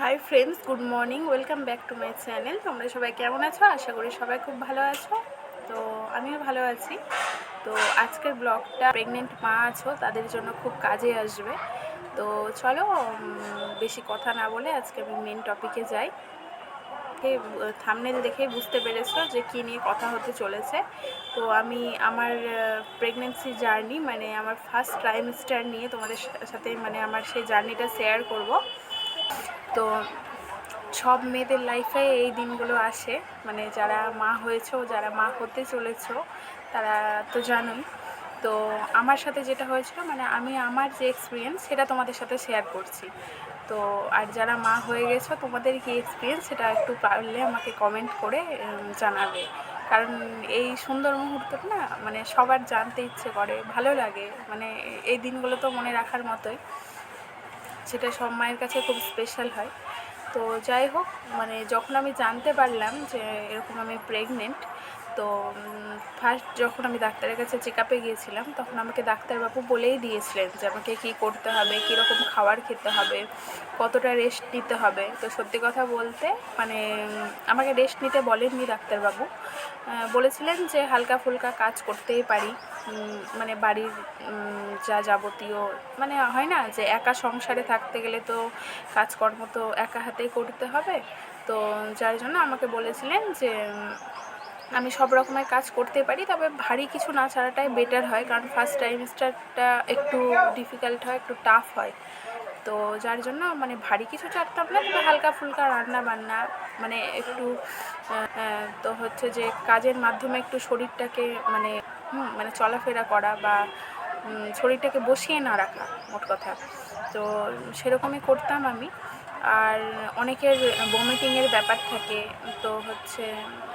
Hi friends, good morning, welcome back to my channel. তোমরা সবাই কেমন আছো? আশা করি সবাই খুব ভালো আছো। তো আমিও ভালো আছি। তো আজকের ব্লগটা প্রেগনেন্ট মা আছো তাদের জন্য খুব কাজে আসবে। তো চলো বেশি কথা না বলে আজকে আমি মেন টপিকে যাই। থাম্বনেল দেখেই বুঝতে পেরেছো যে কী নিয়ে কথা হতে চলেছে। তো আমি আমার প্রেগনেন্সি জার্নি মানে আমার ফার্স্ট ট্রাইমেস্টার নিয়ে তোমাদের সাথে মানে আমার সেই জার্নিটা শেয়ার করব। তো সব মেয়েদের লাইফে এই দিনগুলো আসে, মানে যারা মা হয়েছো, যারা মা হতে চলেছো তারা তো জানোই। তো আমার সাথে যেটা হয়েছিল মানে আমি আমার যে এক্সপিরিয়েন্স সেটা তোমাদের সাথে শেয়ার করছি। তো আর যারা মা হয়ে গেছো তোমাদের কি এক্সপিরিয়েন্স সেটা একটু পারলে আমাকে কমেন্ট করে জানাবে। কারণ এই সুন্দর মুহূর্তটা না মানে সবার জানতে ইচ্ছে করে, ভালো লাগে, মানে এই দিনগুলো তো মনে রাখার মতোই, সেটা সব মায়ের কাছে খুব স্পেশাল হয়। তো যাই হোক, মানে যখন আমি জানতে পারলাম যে এরকম আমি প্রেগনেন্ট, তো ফার্স্ট যখন আমি ডাক্তারের কাছে চেক আপে গিয়েছিলাম তখন আমাকে ডাক্তারবাবু বলেই দিয়েছিলেন যে আমাকে কী করতে হবে, কীরকম খাবার খেতে হবে, কতটা রেস্ট নিতে হবে। তো সত্যি কথা বলতে মানে আমাকে রেস্ট নিতে বলেননি ডাক্তারবাবু, বলেছিলেন যে হালকা ফুলকা কাজ করতেই পারি, মানে বাড়ির যা যাবতীয় মানে হয় না যে একা সংসারে থাকতে গেলে তো কাজকর্ম তো একা হাতেই করতে হবে। তো যার জন্য আমাকে বলেছিলেন যে আমি সব রকমের কাজ করতে পারি, তবে ভারী কিছু না ছাড়াটাই বেটার হয়, কারণ ফার্স্ট ট্রাইমেস্টারটা একটু ডিফিকাল্ট হয়, একটু টাফ হয়। তো যার জন্য মানে ভারী কিছু চাটতাম না, তবে হালকা ফুলকা রান্না বান্না মানে একটু তো হচ্ছে যে কাজের মাধ্যমে একটু শরীরটাকে মানে মানে চলাফেরা করা বা শরীরটাকে বসিয়ে না রাখা, মোট কথা। তো সেরকমই করতাম আমি। আর অনেকের ভমিটিংয়ের ব্যাপার থাকে, তো হচ্ছে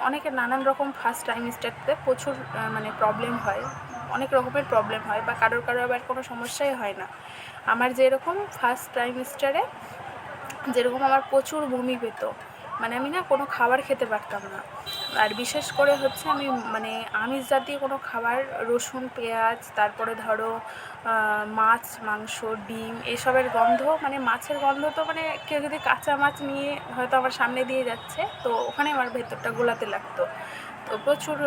অনেকের নানান রকম ফার্স্ট ট্রাইমেস্টারতে প্রচুর মানে প্রবলেম হয়, অনেক রকমের প্রবলেম হয়, বা কারোর আবার কোনো সমস্যাই হয় না। আমার যেরকম ফার্স্ট ট্রাইমেস্টারে যেরকম আমার প্রচুর বমি পেত, মানে আমি না কোনো খাবার খেতে পারতাম না। আর বিশেষ করে হচ্ছে আমি মানে আমিষ জাতীয় কোনো খাবার, রসুন পেঁয়াজ, তারপরে ধরো মাছ মাংস ডিম এসবের গন্ধ, মানে মাছের গন্ধ তো মানে কেউ যদি কাঁচা মাছ নিয়ে হয়তো আমার সামনে দিয়ে যাচ্ছে তো ওখানে আমার ভেতরটা গোলাতে লাগতো। তো প্রচুর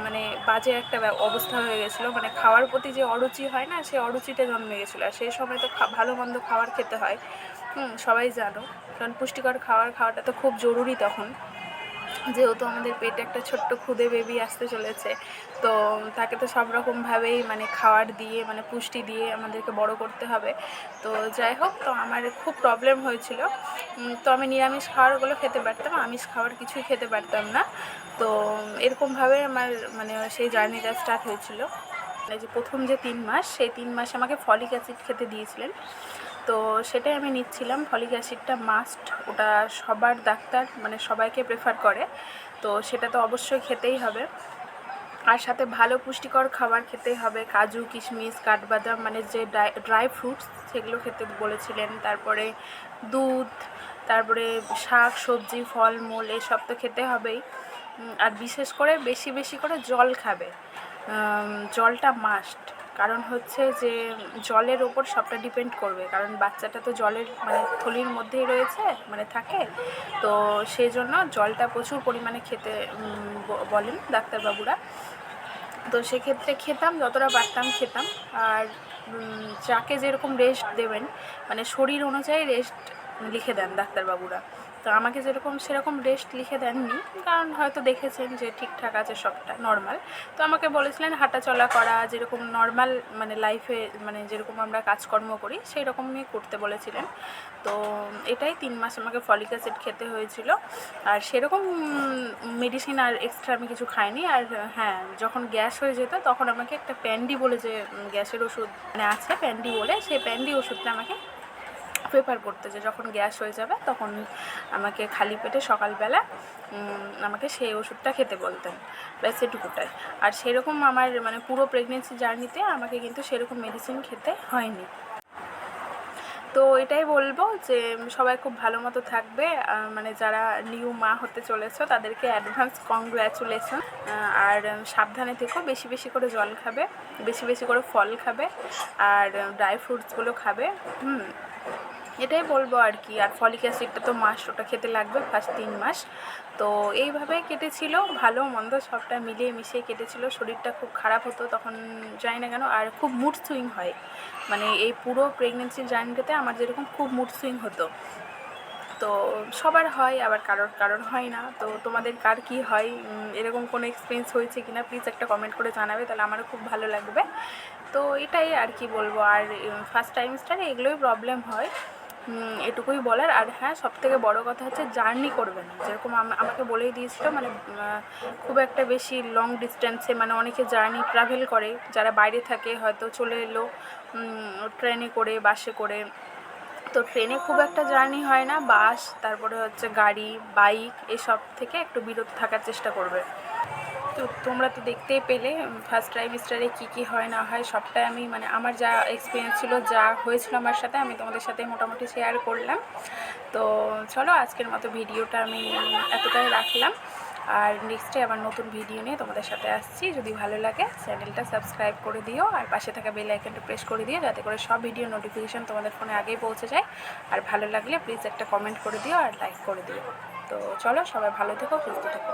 মানে বাজে একটা অবস্থা হয়ে গেছিলো, মানে খাওয়ার প্রতি যে অরুচি হয় না সেই অরুচিটা জন্মে গেছিলো। আর সেই সময় তো ভালো মন্দ খাবার খেতে হয়, সবাই জানো, কারণ পুষ্টিকর খাওয়াটা তো খুব জরুরি তখন, যেহেতু আমাদের পেটে একটা ছোট্ট ক্ষুদে বেবি আসতে চলেছে। তো তাকে তো সব রকমভাবেই মানে খাওয়ার দিয়ে মানে পুষ্টি দিয়ে আমাদেরকে বড় করতে হবে। তো যাই হোক, তো আমার খুব প্রবলেম হয়েছিল। তো আমি নিরামিষ খাবারগুলো খেতে পারতাম, আমিষ খাবার কিছুই খেতে পারতাম না। তো এরকমভাবে আমার মানে সেই জার্নিটা স্টার্ট হয়েছিল। মানে যে প্রথম যে 3 মাস, সেই 3 মাস আমাকে ফলিক অ্যাসিড খেতে দিয়েছিলেন। তো সেটাই আমি নিচ্ছিলাম। ফলিক অ্যাসিডটা মাস্ট, ওটা সবার ডাক্তার মানে সবাইকে প্রেফার করে, তো সেটা তো অবশ্যই খেতেই হবে। আর সাথে ভালো পুষ্টিকর খাবার খেতে হবে, কাজু কিশমিশ কাঠবাদাম মানে যে ড্রাই ফ্রুটস সেগুলো খেতে বলেছিলেন। তারপরে দুধ, তারপরে শাক সবজি ফলমূল এসব তো খেতে হবেই। আর বিশেষ করে বেশি বেশি করে জল খাবে, জলটা মাস্ট। কারণ হচ্ছে যে জলের ওপর সবটা ডিপেন্ড করবে, কারণ বাচ্চাটা তো জলের মানে থলির মধ্যেই রয়েছে মানে থাকে। তো সেই জন্য জলটা প্রচুর পরিমাণে খেতে বলেন ডাক্তারবাবুরা। তো সেক্ষেত্রে খেতাম, যতটা পারতাম খেতাম। আর যাকে যেরকম রেস্ট দেবেন মানে শরীর অনুযায়ী রেস্ট লিখে দেন ডাক্তারবাবুরা। তো আমাকে যেরকম সেরকম রেস্ট লিখে দেননি, কারণ হয়তো দেখেছেন যে ঠিকঠাক আছে সবটা নর্মাল। তো আমাকে বলেছিলেন হাঁটা চলা করা, যেরকম নর্মাল মানে লাইফে মানে যেরকম আমরা কাজকর্ম করি সেই রকমই করতে বলেছিলেন। তো এটাই 3 মাস আমাকে ফলিক অ্যাসিড খেতে হয়েছিল। আর সেরকম মেডিসিন আর এক্সট্রা আমি কিছু খাইনি। আর হ্যাঁ, যখন গ্যাস হয়ে যেত তখন আমাকে একটা প্যান্ডি বলে যে গ্যাসের ওষুধ মানে আছে প্যান্ডি বলে, সেই প্যান্ডি ওষুধটা আমাকে প্রেফার করতে, যে যখন গ্যাস হয়ে যাবে তখন আমাকে খালি পেটে সকালবেলা আমাকে সেই ওষুধটা খেতে বলতেন, ব্যাস এটুকুটাই। আর সেরকম আমার মানে পুরো প্রেগনেন্সি জার্নিতে আমাকে কিন্তু সেরকম মেডিসিন খেতে হয়নি। তো এটাই বলবো যে সবাই খুব ভালো মতো থাকবে, মানে যারা নিউ মা হতে চলেছো তাদেরকে অ্যাডভান্স কংগ্র্যাচুলেশন। আর সাবধানে থেকো, বেশি বেশি করে জল খাবে, বেশি বেশি করে ফল খাবে, আর ড্রাই ফ্রুটসগুলো খাবে। এটাই বলবো আর কি। আর ফলিক অ্যাসিডটা তো মাস্ট, ওটা খেতে লাগবে ফার্স্ট 3 মাস। তো এইভাবে কেটেছিল, ভালো মন্দ সবটা মিলিয়ে মিশিয়ে কেটেছিল। শরীরটা খুব খারাপ হতো তখন, জানি না কেন। আর খুব মুড সুইং হয়, মানে এই পুরো প্রেগনেন্সি জার্নিটাতে আমার যেরকম খুব মুড সুইং হতো। তো সবার হয়, আবার কারোর কারোর হয় না। তো তোমাদের কার কী হয়, এরকম কোনো এক্সপিরিয়েন্স হয়েছে কি না প্লিজ একটা কমেন্ট করে জানাবে, তাহলে আমারও খুব ভালো লাগবে। তো এটাই আর কি বলবো। আর ফার্স্ট টাইমস্টারে এগুলোই প্রবলেম হয়, এটুকুই বলার। আর হ্যাঁ, সবথেকে বড় কথা হচ্ছে জার্নি করবে না। যেরকম আমাকে বলেই দিয়েছিল, মানে খুব একটা বেশি লং ডিস্ট্যান্সে, মানে অনেকে জার্নি ট্রাভেল করে যারা বাইরে থাকে, হয়তো চলে এলো ট্রেনে করে, বাসে করে। তো ট্রেনে খুব একটা জার্নি হয় না, বাস, তারপরে হচ্ছে গাড়ি, বাইক, এসব থেকে একটু বিরত থাকার চেষ্টা করবে। তো তোমরা তো দেখতেই পেলে ফার্স্ট ট্রাইমেস্টারে কী কী হয় না হয়, সবটাই আমি মানে আমার যা এক্সপিরিয়েন্স ছিল, যা হয়েছিল আমার সাথে, আমি তোমাদের সাথে মোটামুটি শেয়ার করলাম। তো চলো, আজকের মতো ভিডিওটা আমি এতটাই রাখলাম। আর নেক্সটে আবার নতুন ভিডিও নিয়ে তোমাদের সাথে আসছি। যদি ভালো লাগে চ্যানেলটা সাবস্ক্রাইব করে দিও, আর পাশে থাকা বেল আইকনটা প্রেস করে দিও, যাতে করে সব ভিডিও নোটিফিকেশান তোমাদের ফোনে আগেই পৌঁছে যায়। আর ভালো লাগলে প্লিজ একটা কমেন্ট করে দিও আর লাইক করে দিও। তো চলো, সবাই ভালো থেকো, সুস্থ থেকো।